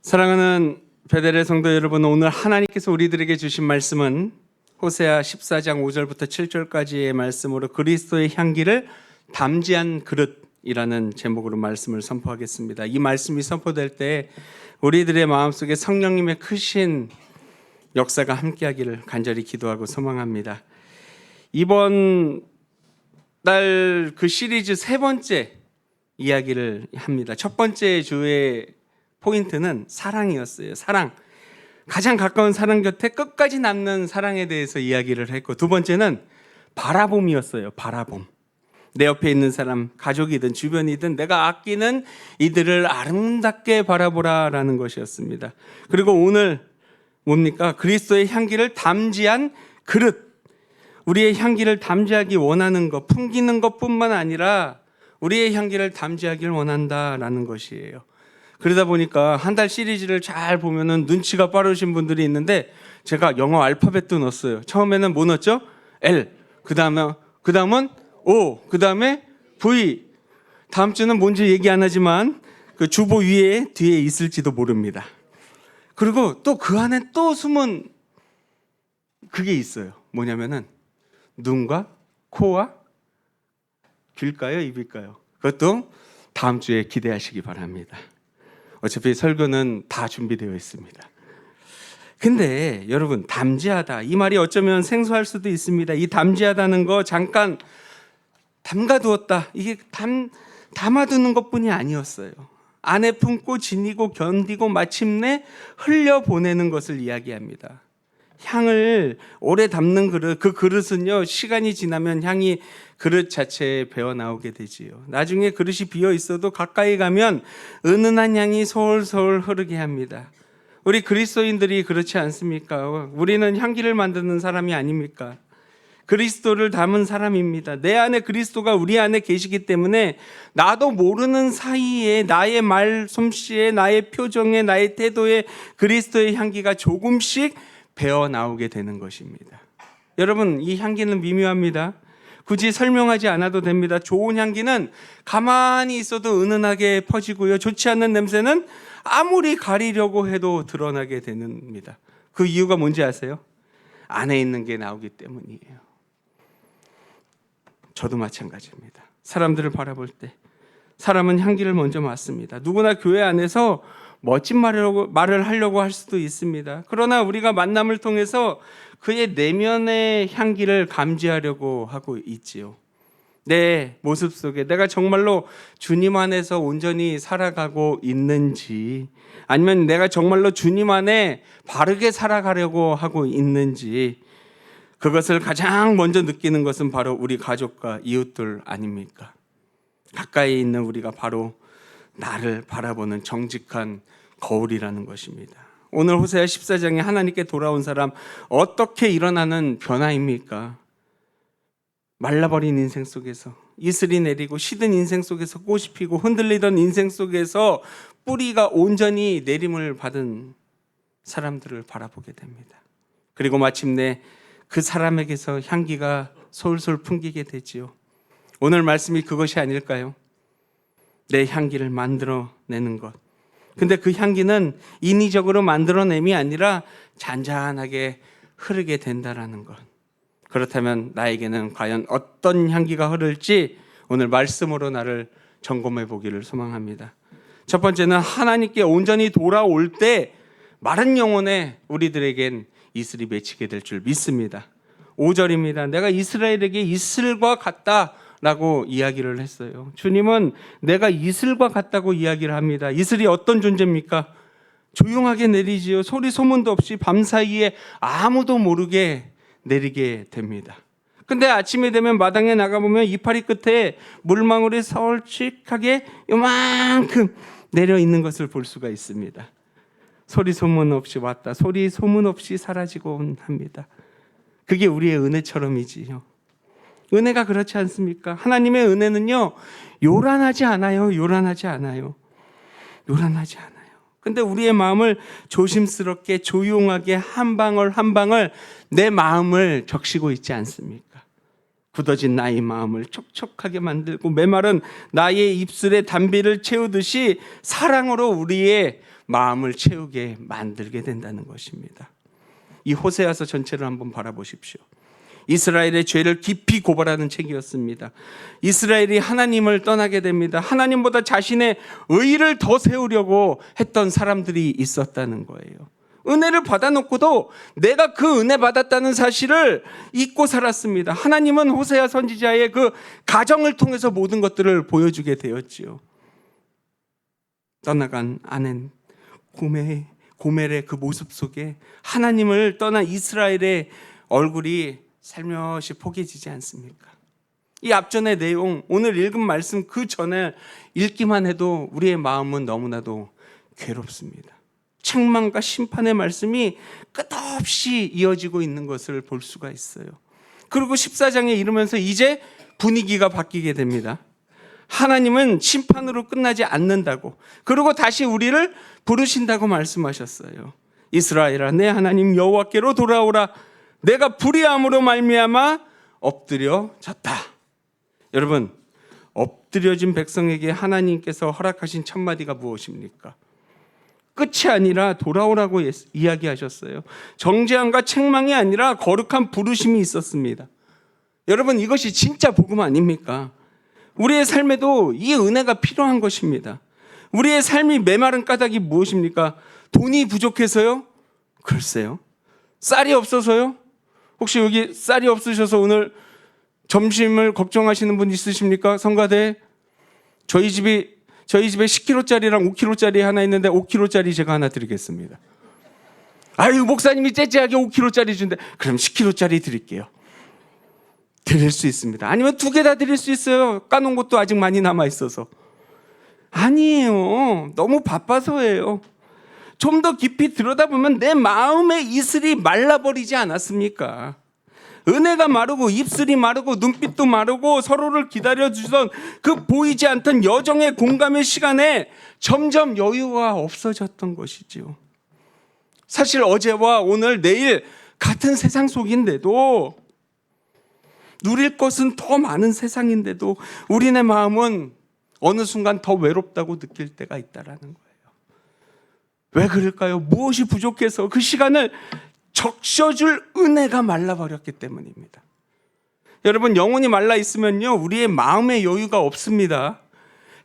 사랑하는 베델의 성도 여러분, 오늘 하나님께서 우리들에게 주신 말씀은 호세아 14장 5절부터 7절까지의 말씀으로 그리스도의 향기를 담지한 그릇이라는 제목으로 말씀을 선포하겠습니다. 이 말씀이 선포될 때 우리들의 마음속에 성령님의 크신 역사가 함께하기를 간절히 기도하고 소망합니다. 이번 달 그 시리즈 세 번째 이야기를 합니다. 첫 번째 주의 포인트는 사랑이었어요. 사랑. 가장 가까운 사람 곁에 끝까지 남는 사랑에 대해서 이야기를 했고, 두 번째는 바라봄이었어요. 바라봄. 내 옆에 있는 사람, 가족이든 주변이든 내가 아끼는 이들을 아름답게 바라보라라는 것이었습니다. 그리고 오늘 뭡니까? 그리스도의 향기를 담지한 그릇. 우리의 향기를 담지하기 원하는 것, 풍기는 것뿐만 아니라 우리의 향기를 담지하기를 원한다라는 것이에요. 그러다 보니까 한 달 시리즈를 잘 보면은 눈치가 빠르신 분들이 있는데, 제가 영어 알파벳도 넣었어요. 처음에는 뭐 넣었죠? L. 그다음은 O. 그다음에 V. 다음 주는 뭔지 얘기 안 하지만 그 주보 위에 뒤에 있을지도 모릅니다. 그리고 또 그 안에 또 숨은 그게 있어요. 뭐냐면은 눈과 코와 귀일까요? 입일까요? 그것도 다음 주에 기대하시기 바랍니다. 어차피 설교는 다 준비되어 있습니다. 근데 여러분, 담지하다, 이 말이 어쩌면 생소할 수도 있습니다. 이 담지하다는 거 잠깐 담가두었다, 이게 담아두는 것뿐이 아니었어요. 안에 품고 지니고 견디고 마침내 흘려보내는 것을 이야기합니다. 향을 오래 담는 그릇, 그 그릇은요, 시간이 지나면 향이 그릇 자체에 배어나오게 되지요. 나중에 그릇이 비어 있어도 가까이 가면 은은한 향이 솔솔 흐르게 합니다. 우리 그리스도인들이 그렇지 않습니까? 우리는 향기를 만드는 사람이 아닙니까? 그리스도를 담은 사람입니다. 내 안에 그리스도가 우리 안에 계시기 때문에 나도 모르는 사이에 나의 말솜씨에, 나의 표정에, 나의 태도에 그리스도의 향기가 조금씩 배어 나오게 되는 것입니다. 여러분, 이 향기는 미묘합니다. 굳이 설명하지 않아도 됩니다. 좋은 향기는 가만히 있어도 은은하게 퍼지고요, 좋지 않는 냄새는 아무리 가리려고 해도 드러나게 됩니다. 그 이유가 뭔지 아세요? 안에 있는 게 나오기 때문이에요. 저도 마찬가지입니다. 사람들을 바라볼 때 사람은 향기를 먼저 맡습니다. 누구나 교회 안에서 멋진 말을 하려고 할 수도 있습니다. 그러나 우리가 만남을 통해서 그의 내면의 향기를 감지하려고 하고 있지요. 내 모습 속에 내가 정말로 주님 안에서 온전히 살아가고 있는지, 아니면 내가 정말로 주님 안에 바르게 살아가려고 하고 있는지, 그것을 가장 먼저 느끼는 것은 바로 우리 가족과 이웃들 아닙니까? 가까이 있는 우리가 바로 나를 바라보는 정직한 거울이라는 것입니다. 오늘 호세아 14장에 하나님께 돌아온 사람, 어떻게 일어나는 변화입니까? 말라버린 인생 속에서, 이슬이 내리고 시든 인생 속에서 꽃이 피고 흔들리던 인생 속에서 뿌리가 온전히 내림을 받은 사람들을 바라보게 됩니다. 그리고 마침내 그 사람에게서 향기가 솔솔 풍기게 되지요. 오늘 말씀이 그것이 아닐까요? 내 향기를 만들어내는 것. 근데 그 향기는 인위적으로 만들어냄이 아니라 잔잔하게 흐르게 된다라는 것. 그렇다면 나에게는 과연 어떤 향기가 흐를지 오늘 말씀으로 나를 점검해 보기를 소망합니다. 첫 번째는 하나님께 온전히 돌아올 때 마른 영혼에 우리들에겐 이슬이 맺히게 될 줄 믿습니다. 5절입니다. 내가 이스라엘에게 이슬과 같다 라고 이야기를 했어요. 주님은 내가 이슬과 같다고 이야기를 합니다. 이슬이 어떤 존재입니까? 조용하게 내리지요. 소리 소문도 없이 밤사이에 아무도 모르게 내리게 됩니다. 근데 아침에 되면 마당에 나가보면 이파리 끝에 물망울이 솔직하게 요만큼 내려 있는 것을 볼 수가 있습니다. 소리 소문 없이 왔다, 소리 소문 없이 사라지고 합니다. 그게 우리의 은혜처럼이지요. 은혜가 그렇지 않습니까? 하나님의 은혜는요, 요란하지 않아요. 요란하지 않아요. 근데 우리의 마음을 조심스럽게 조용하게 한 방울 한 방울 내 마음을 적시고 있지 않습니까? 굳어진 나의 마음을 촉촉하게 만들고 메마른 나의 입술에 담비를 채우듯이 사랑으로 우리의 마음을 채우게 만들게 된다는 것입니다. 이 호세아서 전체를 한번 바라보십시오. 이스라엘의 죄를 깊이 고발하는 책이었습니다. 이스라엘이 하나님을 떠나게 됩니다. 하나님보다 자신의 의의를 더 세우려고 했던 사람들이 있었다는 거예요. 은혜를 받아놓고도 내가 그 은혜 받았다는 사실을 잊고 살았습니다. 하나님은 호세아 선지자의 그 가정을 통해서 모든 것들을 보여주게 되었지요. 떠나간 아낸 고멜의 그 모습 속에 하나님을 떠난 이스라엘의 얼굴이 살며시 포개지지 않습니까? 이 앞전의 내용, 오늘 읽은 말씀 그 전에 읽기만 해도 우리의 마음은 너무나도 괴롭습니다. 책망과 심판의 말씀이 끝없이 이어지고 있는 것을 볼 수가 있어요. 그리고 14장에 이르면서 이제 분위기가 바뀌게 됩니다. 하나님은 심판으로 끝나지 않는다고, 그리고 다시 우리를 부르신다고 말씀하셨어요. 이스라엘아, 내 하나님 여호와께로 돌아오라. 내가 불의함으로 말미암아 엎드려졌다. 여러분, 엎드려진 백성에게 하나님께서 허락하신 첫 마디가 무엇입니까? 끝이 아니라 돌아오라고 이야기하셨어요. 정죄함과 책망이 아니라 거룩한 부르심이 있었습니다. 여러분, 이것이 진짜 복음 아닙니까? 우리의 삶에도 이 은혜가 필요한 것입니다. 우리의 삶이 메마른 까닭이 무엇입니까? 돈이 부족해서요? 글쎄요. 쌀이 없어서요? 혹시 여기 쌀이 없으셔서 오늘 점심을 걱정하시는 분 있으십니까? 성가대. 저희 집에 10kg짜리랑 5kg짜리 하나 있는데 5kg짜리 제가 하나 드리겠습니다. 아유, 목사님이 째째하게 5kg짜리 준대. 그럼 10kg짜리 드릴게요. 드릴 수 있습니다. 아니면 2개 다 드릴 수 있어요. 까놓은 것도 아직 많이 남아있어서. 아니에요. 너무 바빠서예요. 좀 더 깊이 들여다보면 내 마음의 이슬이 말라버리지 않았습니까? 은혜가 마르고 입술이 마르고 눈빛도 마르고 서로를 기다려주던 그 보이지 않던 여정의 공감의 시간에 점점 여유가 없어졌던 것이지요. 사실 어제와 오늘 내일 같은 세상 속인데도, 누릴 것은 더 많은 세상인데도 우리네 마음은 어느 순간 더 외롭다고 느낄 때가 있다라는 거예요. 왜 그럴까요? 무엇이 부족해서 그 시간을 적셔줄 은혜가 말라버렸기 때문입니다. 여러분, 영혼이 말라 있으면요, 우리의 마음의 여유가 없습니다.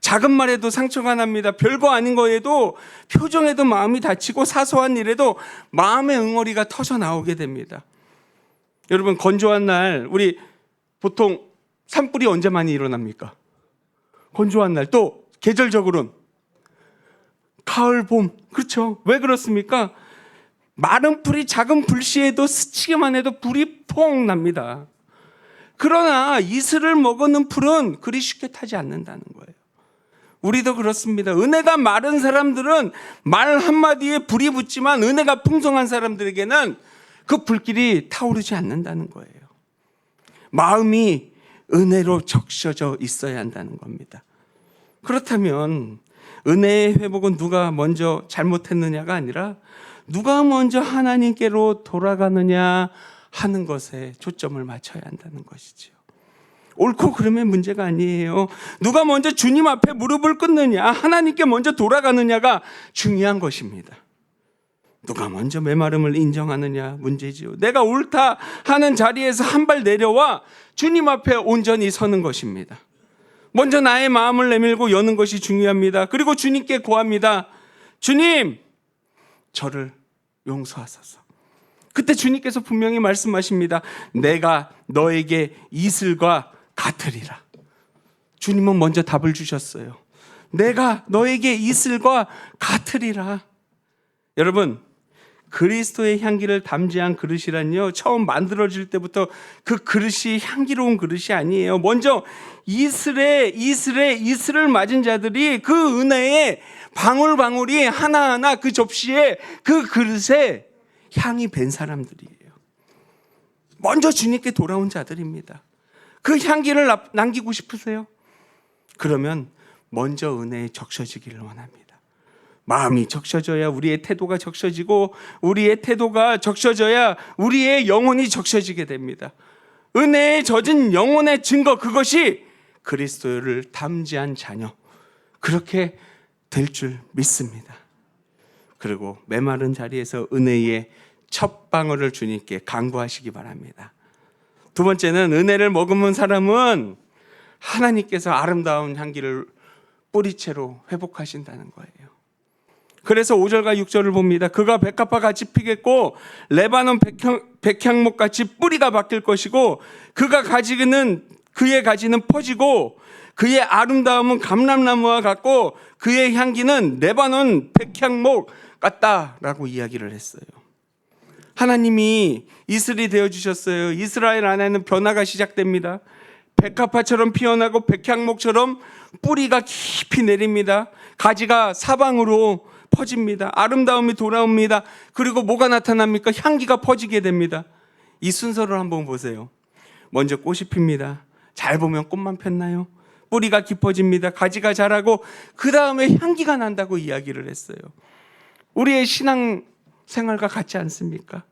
작은 말에도 상처가 납니다. 별거 아닌 거에도, 표정에도 마음이 다치고, 사소한 일에도 마음의 응어리가 터져 나오게 됩니다. 여러분, 건조한 날 우리 보통 산불이 언제 많이 일어납니까? 건조한 날. 또 계절적으로는 가을, 봄. 그렇죠? 왜 그렇습니까? 마른 풀이 작은 불씨에도 스치기만 해도 불이 퐁 납니다. 그러나 이슬을 먹는 풀은 그리 쉽게 타지 않는다는 거예요. 우리도 그렇습니다. 은혜가 마른 사람들은 말 한마디에 불이 붙지만, 은혜가 풍성한 사람들에게는 그 불길이 타오르지 않는다는 거예요. 마음이 은혜로 적셔져 있어야 한다는 겁니다. 그렇다면 은혜의 회복은 누가 먼저 잘못했느냐가 아니라 누가 먼저 하나님께로 돌아가느냐 하는 것에 초점을 맞춰야 한다는 것이지요. 옳고 그름의 문제가 아니에요. 누가 먼저 주님 앞에 무릎을 꿇느냐, 하나님께 먼저 돌아가느냐가 중요한 것입니다. 누가 먼저 메마름을 인정하느냐 문제지요. 내가 옳다 하는 자리에서 한 발 내려와 주님 앞에 온전히 서는 것입니다. 먼저 나의 마음을 내밀고 여는 것이 중요합니다. 그리고 주님께 구합니다. 주님, 저를 용서하소서. 그때 주님께서 분명히 말씀하십니다. 내가 너에게 이슬과 같으리라. 주님은 먼저 답을 주셨어요. 내가 너에게 이슬과 같으리라. 여러분, 그리스도의 향기를 담지한 그릇이란요, 처음 만들어질 때부터 그 그릇이 향기로운 그릇이 아니에요. 먼저 이슬을 맞은 자들이 그 은혜의 방울방울이 하나하나 그 접시에, 그 그릇에 향이 밴 사람들이에요. 먼저 주님께 돌아온 자들입니다. 그 향기를 남기고 싶으세요? 그러면 먼저 은혜에 적셔지기를 원합니다. 마음이 적셔져야 우리의 태도가 적셔지고, 우리의 태도가 적셔져야 우리의 영혼이 적셔지게 됩니다. 은혜에 젖은 영혼의 증거, 그것이 그리스도를 담지한 자녀, 그렇게 될 줄 믿습니다. 그리고 메마른 자리에서 은혜의 첫 방울을 주님께 간구하시기 바랍니다. 두 번째는 은혜를 머금은 사람은 하나님께서 아름다운 향기를 뿌리채로 회복하신다는 거예요. 그래서 5절과 6절을 봅니다. 그가 백합화 같이 피겠고 레바논 백향목 같이 뿌리가 바뀔 것이고 그의 가지는 퍼지고 그의 아름다움은 감람나무와 같고 그의 향기는 레바논 백향목 같다라고 이야기를 했어요. 하나님이 이슬이 되어주셨어요. 이스라엘 안에는 변화가 시작됩니다. 백합화처럼 피어나고 백향목처럼 뿌리가 깊이 내립니다. 가지가 사방으로 퍼집니다. 아름다움이 돌아옵니다. 그리고 뭐가 나타납니까? 향기가 퍼지게 됩니다. 이 순서를 한번 보세요. 먼저 꽃이 핍니다. 잘 보면 꽃만 폈나요? 뿌리가 깊어집니다. 가지가 자라고 그 다음에 향기가 난다고 이야기를 했어요. 우리의 신앙 생활과 같지 않습니까?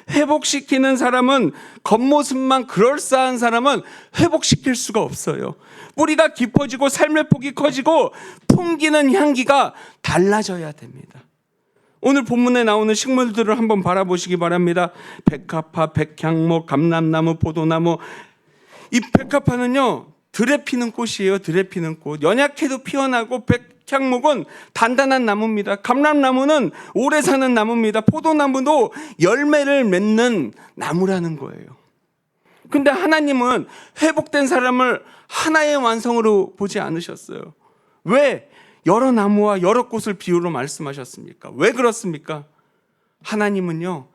회복시키는 사람은, 겉모습만 그럴싸한 사람은 회복시킬 수가 없어요. 뿌리가 깊어지고 삶의 폭이 커지고 풍기는 향기가 달라져야 됩니다. 오늘 본문에 나오는 식물들을 한번 바라보시기 바랍니다. 백합화, 백향목, 감람나무, 포도나무. 이 백합화는요, 들에 피는 꽃이에요. 들에 피는 꽃. 연약해도 피어나고, 백향목은 단단한 나무입니다. 감람나무는 오래 사는 나무입니다. 포도나무도 열매를 맺는 나무라는 거예요. 근데 하나님은 회복된 사람을 하나의 완성으로 보지 않으셨어요. 왜 여러 나무와 여러 꽃을 비유로 말씀하셨습니까? 왜 그렇습니까? 하나님은요,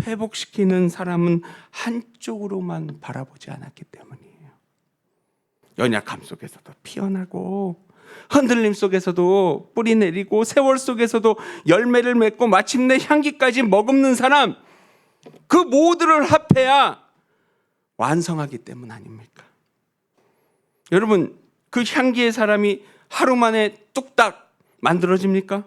회복시키는 사람은 한쪽으로만 바라보지 않았기 때문이에요. 연약함 속에서도 피어나고, 흔들림 속에서도 뿌리 내리고, 세월 속에서도 열매를 맺고, 마침내 향기까지 머금는 사람, 그 모두를 합해야 완성하기 때문 아닙니까? 여러분, 그 향기의 사람이 하루 만에 뚝딱 만들어집니까?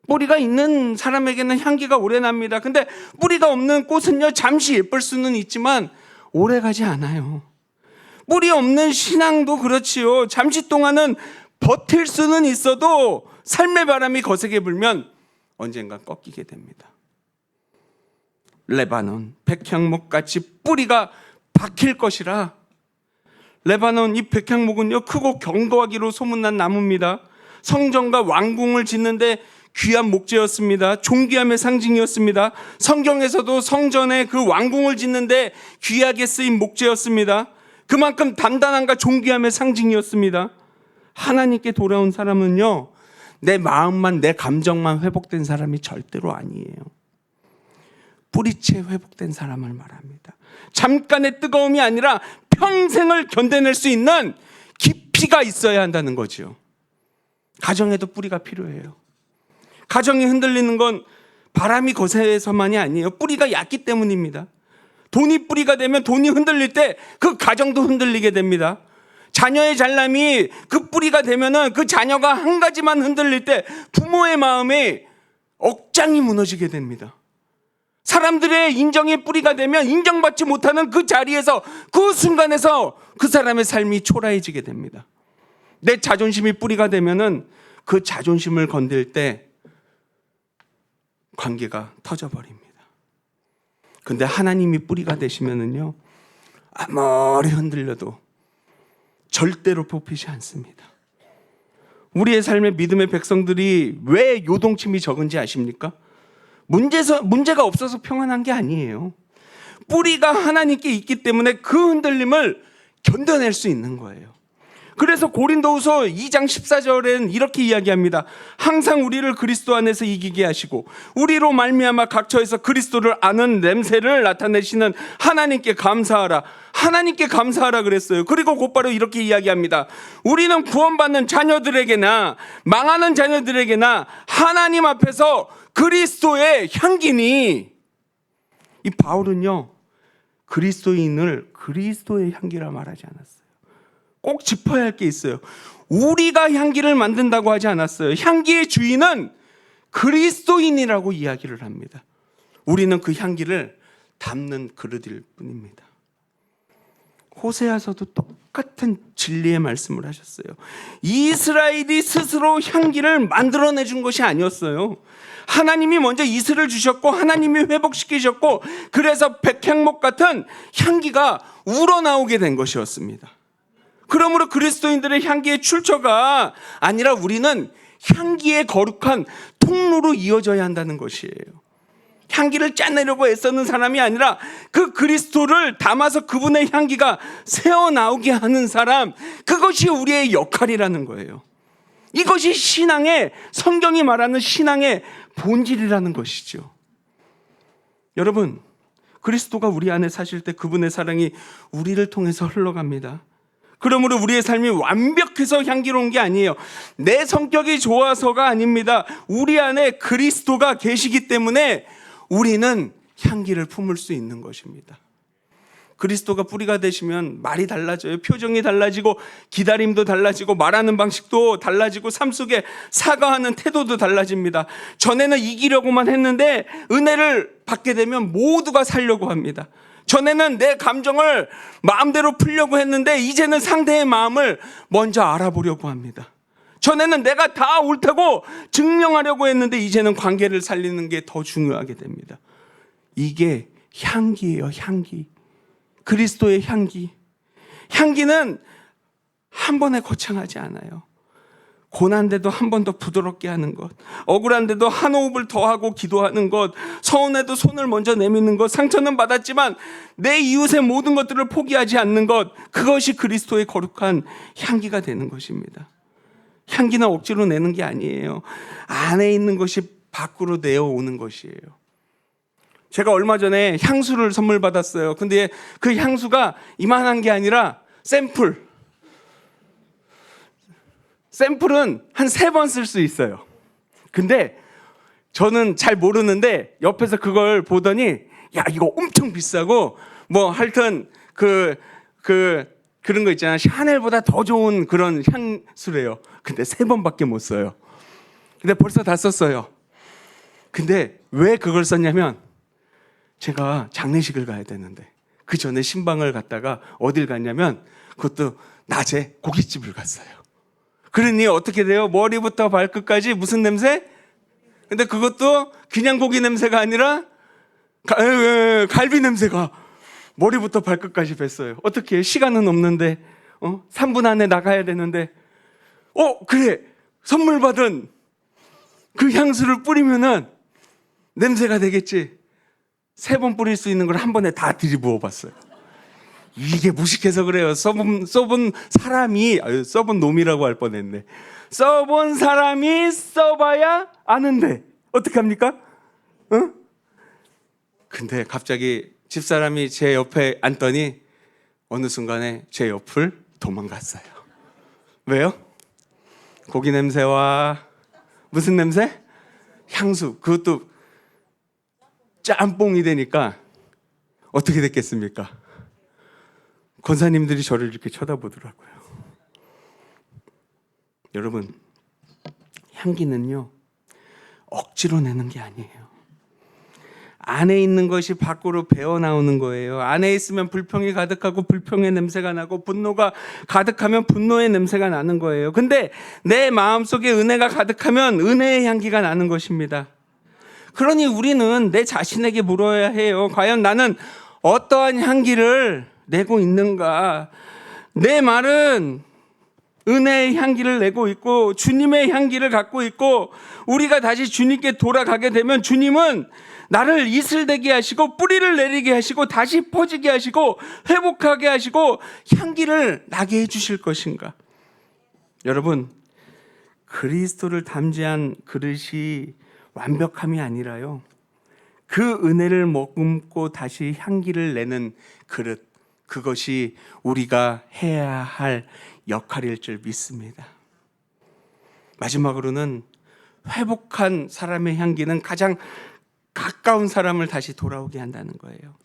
뿌리가 있는 사람에게는 향기가 오래 납니다. 근데 뿌리가 없는 꽃은요, 잠시 예쁠 수는 있지만 오래 가지 않아요. 뿌리 없는 신앙도 그렇지요. 잠시 동안은 버틸 수는 있어도 삶의 바람이 거세게 불면 언젠가 꺾이게 됩니다. 레바논 백향목같이 뿌리가 박힐 것이라. 레바논 이 백향목은요, 크고 견고하기로 소문난 나무입니다. 성전과 왕궁을 짓는데 귀한 목재였습니다. 존귀함의 상징이었습니다. 성경에서도 성전에 그 왕궁을 짓는데 귀하게 쓰인 목재였습니다. 그만큼 단단함과 존귀함의 상징이었습니다. 하나님께 돌아온 사람은요, 내 마음만, 내 감정만 회복된 사람이 절대로 아니에요. 뿌리채 회복된 사람을 말합니다. 잠깐의 뜨거움이 아니라 평생을 견뎌낼 수 있는 깊이가 있어야 한다는 거죠. 가정에도 뿌리가 필요해요. 가정이 흔들리는 건 바람이 거세서만이 아니에요. 뿌리가 얕기 때문입니다. 돈이 뿌리가 되면 돈이 흔들릴 때 그 가정도 흔들리게 됩니다. 자녀의 잘남이 그 뿌리가 되면은 그 자녀가 한 가지만 흔들릴 때 부모의 마음이 억장이 무너지게 됩니다. 사람들의 인정의 뿌리가 되면 인정받지 못하는 그 자리에서, 그 순간에서 그 사람의 삶이 초라해지게 됩니다. 내 자존심이 뿌리가 되면은 그 자존심을 건들 때 관계가 터져버립니다. 근데 하나님이 뿌리가 되시면은요, 아무리 흔들려도 절대로 뽑히지 않습니다. 우리의 삶의 믿음의 백성들이 왜 요동침이 적은지 아십니까? 문제가 없어서 평안한 게 아니에요. 뿌리가 하나님께 있기 때문에 그 흔들림을 견뎌낼 수 있는 거예요. 그래서 고린도후서 2장 14절에는 이렇게 이야기합니다. 항상 우리를 그리스도 안에서 이기게 하시고 우리로 말미암아 각처에서 그리스도를 아는 냄새를 나타내시는 하나님께 감사하라. 하나님께 감사하라 그랬어요. 그리고 곧바로 이렇게 이야기합니다. 우리는 구원받는 자녀들에게나 망하는 자녀들에게나 하나님 앞에서 그리스도의 향기니. 이 바울은요, 그리스도인을 그리스도의 향기라 말하지 않았어요. 꼭 짚어야 할 게 있어요. 우리가 향기를 만든다고 하지 않았어요. 향기의 주인은 그리스도인이라고 이야기를 합니다. 우리는 그 향기를 담는 그릇일 뿐입니다. 호세아서도 똑같은 진리의 말씀을 하셨어요. 이스라엘이 스스로 향기를 만들어내 준 것이 아니었어요. 하나님이 먼저 이슬을 주셨고 하나님이 회복시키셨고 그래서 백향목 같은 향기가 우러나오게 된 것이었습니다. 그러므로 그리스도인들의 향기의 출처가 아니라 우리는 향기의 거룩한 통로로 이어져야 한다는 것이에요. 향기를 짜내려고 애쓰는 사람이 아니라 그 그리스도를 담아서 그분의 향기가 새어나오게 하는 사람, 그것이 우리의 역할이라는 거예요. 이것이 신앙의, 성경이 말하는 신앙의 본질이라는 것이죠. 여러분, 그리스도가 우리 안에 사실 때 그분의 사랑이 우리를 통해서 흘러갑니다. 그러므로 우리의 삶이 완벽해서 향기로운 게 아니에요. 내 성격이 좋아서가 아닙니다. 우리 안에 그리스도가 계시기 때문에 우리는 향기를 품을 수 있는 것입니다. 그리스도가 뿌리가 되시면 말이 달라져요. 표정이 달라지고 기다림도 달라지고 말하는 방식도 달라지고 삶 속에 사과하는 태도도 달라집니다. 전에는 이기려고만 했는데 은혜를 받게 되면 모두가 살려고 합니다. 전에는 내 감정을 마음대로 풀려고 했는데 이제는 상대의 마음을 먼저 알아보려고 합니다. 전에는 내가 다 옳다고 증명하려고 했는데 이제는 관계를 살리는 게 더 중요하게 됩니다. 이게 향기예요, 향기. 그리스도의 향기. 향기는 한 번에 거창하지 않아요. 고난데도 한 번 더 부드럽게 하는 것, 억울한데도 한 호흡을 더 하고 기도하는 것, 서운해도 손을 먼저 내미는 것, 상처는 받았지만 내 이웃의 모든 것들을 포기하지 않는 것, 그것이 그리스도의 거룩한 향기가 되는 것입니다. 향기는 억지로 내는 게 아니에요. 안에 있는 것이 밖으로 내어오는 것이에요. 제가 얼마 전에 향수를 선물 받았어요. 근데 그 향수가 이만한 게 아니라 샘플은 한 3번 쓸 수 있어요. 근데 저는 잘 모르는데 옆에서 그걸 보더니 야, 이거 엄청 비싸고 뭐 하여튼 그런 거 있잖아요. 샤넬보다 더 좋은 그런 향수래요. 근데 3번밖에 못 써요. 근데 벌써 다 썼어요. 근데 왜 그걸 썼냐면 제가 장례식을 가야 되는데 그 전에 신방을 갔다가 어딜 갔냐면 그것도 낮에 고깃집을 갔어요. 그러니 어떻게 돼요? 머리부터 발끝까지 무슨 냄새? 근데 그것도 그냥 고기 냄새가 아니라 갈비 냄새가 머리부터 발끝까지 뱄어요. 어떻게 해요? 시간은 없는데 3분 안에 나가야 되는데 그래, 선물 받은 그 향수를 뿌리면은 냄새가 되겠지. 3번 뿌릴 수 있는 걸 한 번에 다 들이부어 봤어요. 이게 무식해서 그래요. 써본 사람이, 써본 놈이라고 할 뻔했네. 써본 사람이 써봐야 아는데 어떻게 합니까? 근데 갑자기 집사람이 제 옆에 앉더니 어느 순간에 제 옆을 도망갔어요. 왜요? 고기 냄새와 무슨 냄새? 향수. 그것도 짬뽕이 되니까 어떻게 됐겠습니까? 권사님들이 저를 이렇게 쳐다보더라고요. 여러분, 향기는요 억지로 내는 게 아니에요. 안에 있는 것이 밖으로 배어나오는 거예요. 안에 있으면 불평이 가득하고 불평의 냄새가 나고 분노가 가득하면 분노의 냄새가 나는 거예요. 근데 내 마음속에 은혜가 가득하면 은혜의 향기가 나는 것입니다. 그러니 우리는 내 자신에게 물어야 해요. 과연 나는 어떠한 향기를 내고 있는가? 내 말은 은혜의 향기를 내고 있고 주님의 향기를 갖고 있고 우리가 다시 주님께 돌아가게 되면 주님은 나를 이슬되게 하시고 뿌리를 내리게 하시고 다시 퍼지게 하시고 회복하게 하시고 향기를 나게 해주실 것인가? 여러분, 그리스도를 담지한 그릇이 완벽함이 아니라요, 그 은혜를 머금고 다시 향기를 내는 그릇, 그것이 우리가 해야 할 역할일 줄 믿습니다. 마지막으로는 회복한 사람의 향기는 가장 가까운 사람을 다시 돌아오게 한다는 거예요.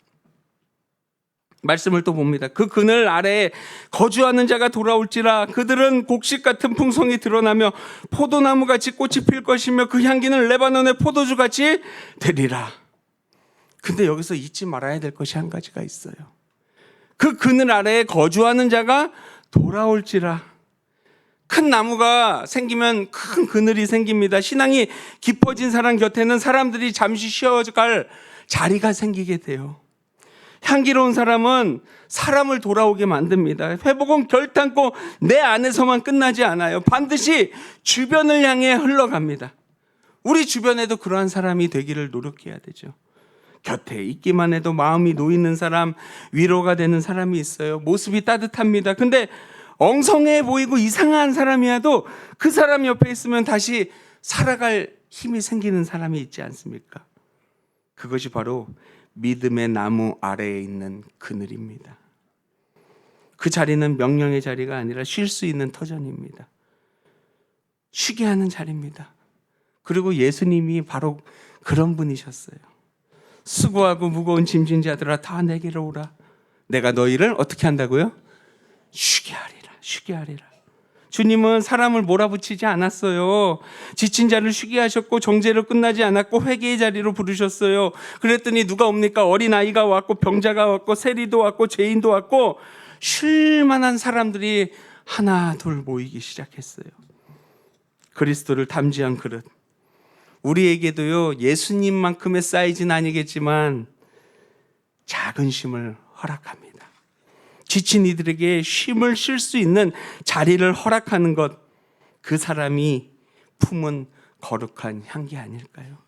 말씀을 또 봅니다. 그 그늘 아래에 거주하는 자가 돌아올지라 그들은 곡식 같은 풍성이 드러나며 포도나무같이 꽃이 필 것이며 그 향기는 레바논의 포도주같이 되리라. 근데 여기서 잊지 말아야 될 것이 한 가지가 있어요. 그 그늘 아래에 거주하는 자가 돌아올지라. 큰 나무가 생기면 큰 그늘이 생깁니다. 신앙이 깊어진 사람 곁에는 사람들이 잠시 쉬어갈 자리가 생기게 돼요. 향기로운 사람은 사람을 돌아오게 만듭니다. 회복은 결단코 내 안에서만 끝나지 않아요. 반드시 주변을 향해 흘러갑니다. 우리 주변에도 그러한 사람이 되기를 노력해야 되죠. 곁에 있기만 해도 마음이 놓이는 사람, 위로가 되는 사람이 있어요. 모습이 따뜻합니다. 근데 엉성해 보이고 이상한 사람이라도 그 사람 옆에 있으면 다시 살아갈 힘이 생기는 사람이 있지 않습니까? 그것이 바로 믿음의 나무 아래에 있는 그늘입니다. 그 자리는 명령의 자리가 아니라 쉴 수 있는 터전입니다. 쉬게 하는 자리입니다. 그리고 예수님이 바로 그런 분이셨어요. 수고하고 무거운 짐진 자들아 다 내게로 오라. 내가 너희를 어떻게 한다고요? 쉬게 하리라. 쉬게 하리라. 주님은 사람을 몰아붙이지 않았어요. 지친 자를 쉬게 하셨고 정죄로 끝나지 않았고 회개의 자리로 부르셨어요. 그랬더니 누가 옵니까? 어린아이가 왔고 병자가 왔고 세리도 왔고 죄인도 왔고 쉴 만한 사람들이 하나 둘 모이기 시작했어요. 그리스도를 담지한 그릇. 우리에게도요, 예수님만큼의 사이즈는 아니겠지만 작은 쉼을 허락합니다. 지친 이들에게 쉼을 쉴 수 있는 자리를 허락하는 것, 그 사람이 품은 거룩한 향기 아닐까요?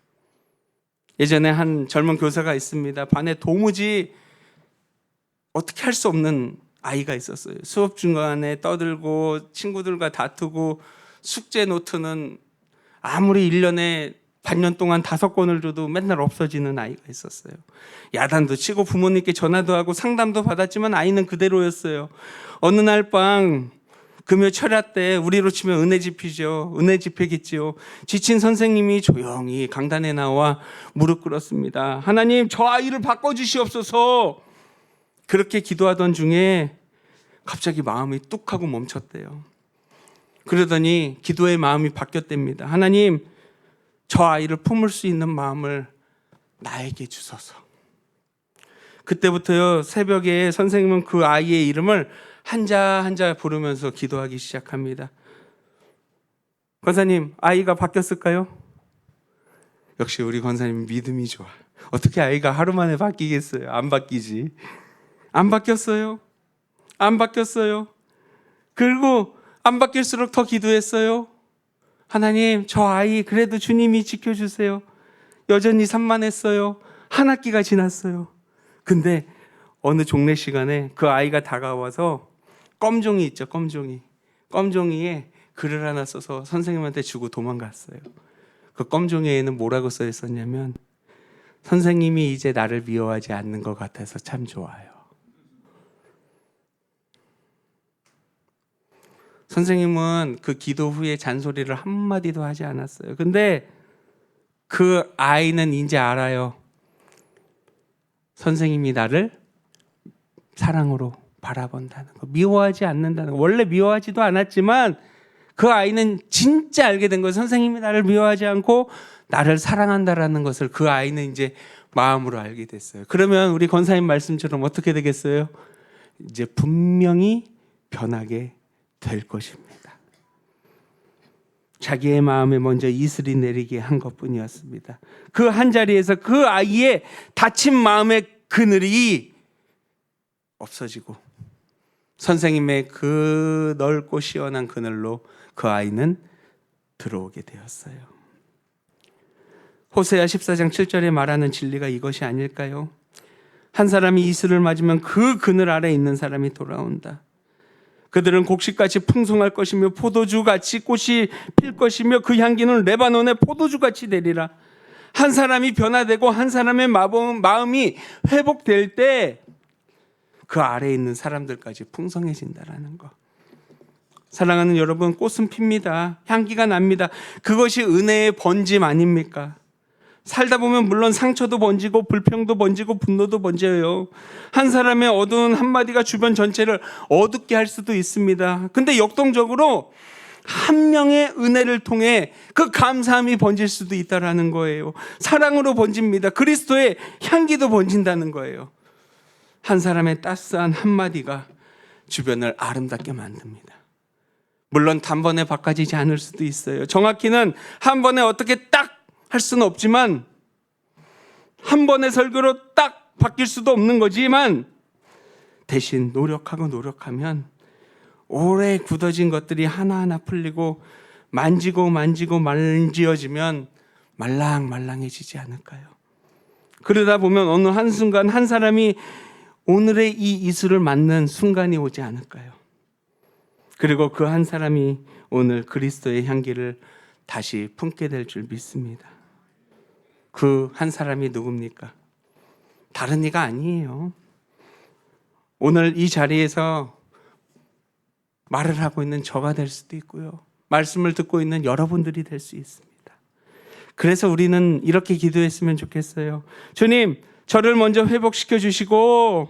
예전에 한 젊은 교사가 있습니다. 반에 도무지 어떻게 할 수 없는 아이가 있었어요. 수업 중간에 떠들고 친구들과 다투고 숙제 노트는 아무리 1년에 반년 동안 5권을 줘도 맨날 없어지는 아이가 있었어요. 야단도 치고 부모님께 전화도 하고 상담도 받았지만 아이는 그대로였어요. 어느 날 밤 금요 철야 때 우리로 치면 은혜 집회죠. 은혜 집회겠지요. 지친 선생님이 조용히 강단에 나와 무릎 꿇었습니다. 하나님, 저 아이를 바꿔주시옵소서. 그렇게 기도하던 중에 갑자기 마음이 뚝 하고 멈췄대요. 그러더니 기도의 마음이 바뀌었답니다. 하나님, 저 아이를 품을 수 있는 마음을 나에게 주소서. 그때부터요, 새벽에 선생님은 그 아이의 이름을 한자 한자 부르면서 기도하기 시작합니다. 권사님, 아이가 바뀌었을까요? 역시 우리 권사님 믿음이 좋아. 어떻게 아이가 하루 만에 바뀌겠어요? 안 바뀌지. 안 바뀌었어요. 안 바뀌었어요. 그리고 안 바뀔수록 더 기도했어요. 하나님, 저 아이 그래도 주님이 지켜주세요. 여전히 산만했어요. 한 학기가 지났어요. 근데 어느 종례 시간에 그 아이가 다가와서 껌종이 있죠, 껌종이. 껌종이에 글을 하나 써서 선생님한테 주고 도망갔어요. 그 껌종이에는 뭐라고 써 있었냐면, 선생님이 이제 나를 미워하지 않는 것 같아서 참 좋아요. 선생님은 그 기도 후에 잔소리를 한마디도 하지 않았어요. 근데 그 아이는 이제 알아요. 선생님이 나를 사랑으로 바라본다는 거, 미워하지 않는다는 거. 원래 미워하지도 않았지만 그 아이는 진짜 알게 된 거예요. 선생님이 나를 미워하지 않고 나를 사랑한다라는 것을 그 아이는 이제 마음으로 알게 됐어요. 그러면 우리 권사님 말씀처럼 어떻게 되겠어요? 이제 분명히 변하게 될 것입니다. 자기의 마음에 먼저 이슬이 내리게 한 것뿐이었습니다. 그 한 자리에서 그 아이의 다친 마음의 그늘이 없어지고 선생님의 그 넓고 시원한 그늘로 그 아이는 들어오게 되었어요. 호세아 14장 7절에 말하는 진리가 이것이 아닐까요? 한 사람이 이슬을 맞으면 그 그늘 아래 있는 사람이 돌아온다. 그들은 곡식같이 풍성할 것이며 포도주같이 꽃이 필 것이며 그 향기는 레바논의 포도주같이 되리라. 한 사람이 변화되고 한 사람의 마음이 회복될 때 그 아래에 있는 사람들까지 풍성해진다라는 거. 사랑하는 여러분, 꽃은 핍니다. 향기가 납니다. 그것이 은혜의 번짐 아닙니까? 살다 보면 물론 상처도 번지고 불평도 번지고 분노도 번져요. 한 사람의 어두운 한마디가 주변 전체를 어둡게 할 수도 있습니다. 근데 역동적으로 한 명의 은혜를 통해 그 감사함이 번질 수도 있다는 거예요. 사랑으로 번집니다. 그리스도의 향기도 번진다는 거예요. 한 사람의 따스한 한마디가 주변을 아름답게 만듭니다. 물론 단번에 바꿔지지 않을 수도 있어요. 정확히는 한 번에 어떻게 딱 할 수는 없지만, 한 번의 설교로 딱 바뀔 수도 없는 거지만, 대신 노력하면 오래 굳어진 것들이 하나하나 풀리고 만지고 만지어지면 말랑말랑해지지 않을까요? 그러다 보면 어느 한순간 한 사람이 오늘의 이 이수를 맞는 순간이 오지 않을까요? 그리고 그 한 사람이 오늘 그리스도의 향기를 다시 품게 될 줄 믿습니다. 그 한 사람이 누굽니까? 다른 이가 아니에요. 오늘 이 자리에서 말을 하고 있는 저가 될 수도 있고요, 말씀을 듣고 있는 여러분들이 될 수 있습니다. 그래서 우리는 이렇게 기도했으면 좋겠어요. 주님, 저를 먼저 회복시켜 주시고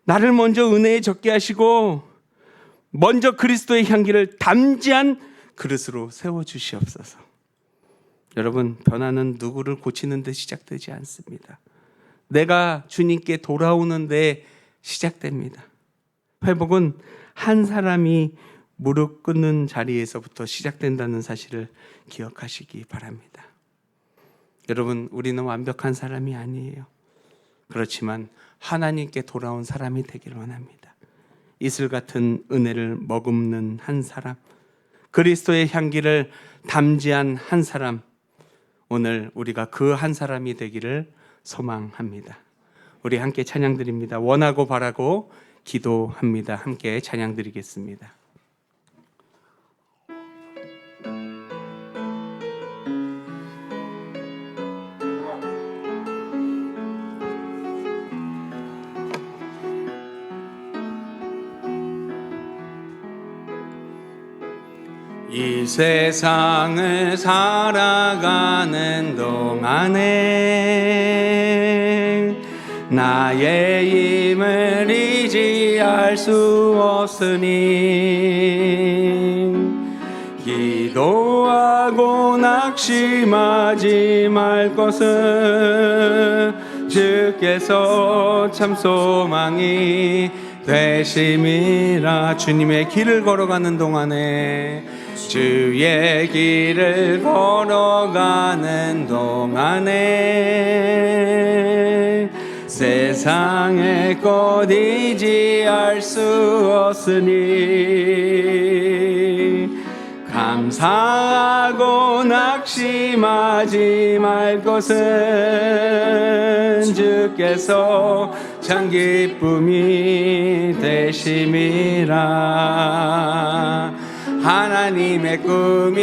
나를 먼저 은혜에 적게 하시고 먼저 그리스도의 향기를 담지한 그릇으로 세워주시옵소서. 여러분, 변화는 누구를 고치는 데 시작되지 않습니다. 내가 주님께 돌아오는 데 시작됩니다. 회복은 한 사람이 무릎 꿇는 자리에서부터 시작된다는 사실을 기억하시기 바랍니다. 여러분, 우리는 완벽한 사람이 아니에요. 그렇지만 하나님께 돌아온 사람이 되길 원합니다. 이슬 같은 은혜를 머금는 한 사람, 그리스도의 향기를 담지한 한 사람, 오늘 우리가 그 한 사람이 되기를 소망합니다. 우리 함께 찬양 드립니다. 원하고 바라고 기도합니다. 함께 찬양 드리겠습니다. 이 세상을 살아가는 동안에 나의 힘을 의지할 수 없으니 기도하고 낙심하지 말 것은 주께서 참 소망이 되심이라. 주님의 길을 걸어가는 동안에, 주의 길을 걸어가는 동안에 세상의 것 의지할 수 없으니 감사하고 낙심하지 말 것은 주께서 참 기쁨이 되심이라. 하나님의 꿈이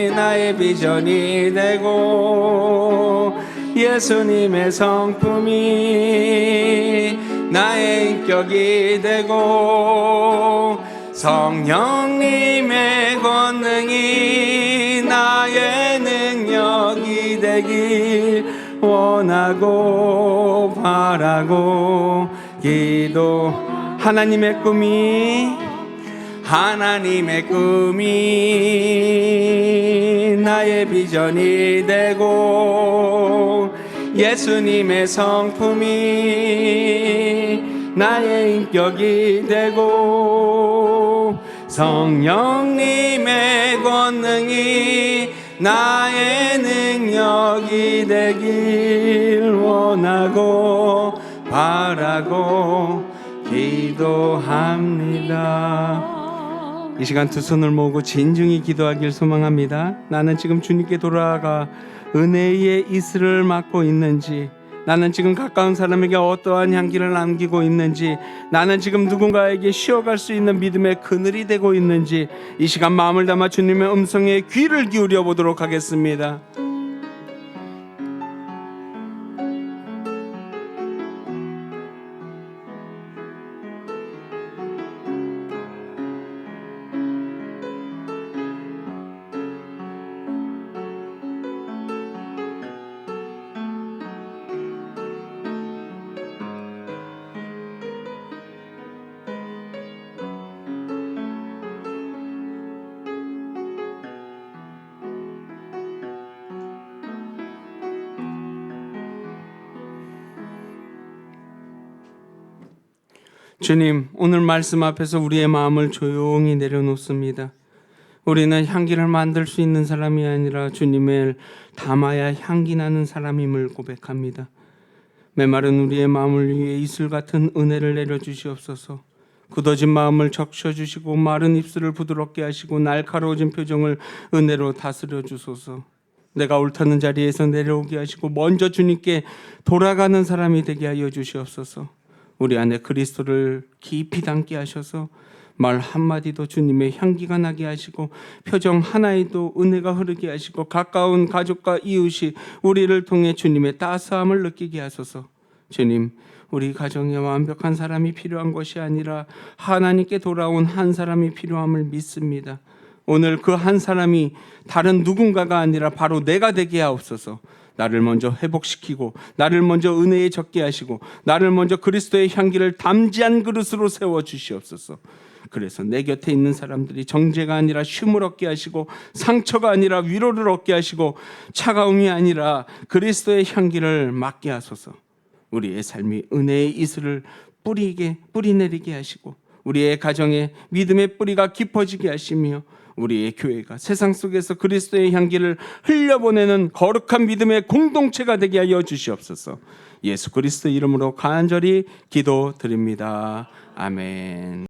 나의 비전이 되고 예수님의 성품이 나의 인격이 되고 성령님의 권능이 나의 능력이 되길 원하고 바라고 기도. 하나님의 꿈이 나의 비전이 되고 예수님의 성품이 나의 인격이 되고 성령님의 권능이 나의 능력이 되길 원하고 바라고 기도합니다. 이 시간 두 손을 모으고 진중히 기도하길 소망합니다. 나는 지금 주님께 돌아가 은혜의 이슬을 맡고 있는지, 나는 지금 가까운 사람에게 어떠한 향기를 남기고 있는지, 나는 지금 누군가에게 쉬어갈 수 있는 믿음의 그늘이 되고 있는지, 이 시간 마음을 담아 주님의 음성에 귀를 기울여 보도록 하겠습니다. 주님, 오늘 말씀 앞에서 우리의 마음을 조용히 내려놓습니다. 우리는 향기를 만들 수 있는 사람이 아니라 주님을 담아야 향기 나는 사람임을 고백합니다. 메마른 우리의 마음을 위해 이슬 같은 은혜를 내려주시옵소서. 굳어진 마음을 적셔주시고 마른 입술을 부드럽게 하시고 날카로워진 표정을 은혜로 다스려 주소서. 내가 옳다는 자리에서 내려오게 하시고 먼저 주님께 돌아가는 사람이 되게 하여 주시옵소서. 우리 안에 그리스도를 깊이 담게 하셔서 말 한마디도 주님의 향기가 나게 하시고 표정 하나에도 은혜가 흐르게 하시고 가까운 가족과 이웃이 우리를 통해 주님의 따스함을 느끼게 하소서. 주님, 우리 가정에 완벽한 사람이 필요한 것이 아니라 하나님께 돌아온 한 사람이 필요함을 믿습니다. 오늘 그 한 사람이 다른 누군가가 아니라 바로 내가 되게 하옵소서. 나를 먼저 회복시키고 나를 먼저 은혜에 적게 하시고 나를 먼저 그리스도의 향기를 담지한 그릇으로 세워 주시옵소서. 그래서 내 곁에 있는 사람들이 정죄가 아니라 쉼을 얻게 하시고 상처가 아니라 위로를 얻게 하시고 차가움이 아니라 그리스도의 향기를 맡게 하소서. 우리의 삶이 은혜의 이슬을 뿌리내리게 하시고 우리의 가정에 믿음의 뿌리가 깊어지게 하시며 우리의 교회가 세상 속에서 그리스도의 향기를 흘려보내는 거룩한 믿음의 공동체가 되게 하여 주시옵소서. 예수 그리스도 이름으로 간절히 기도드립니다. 아멘.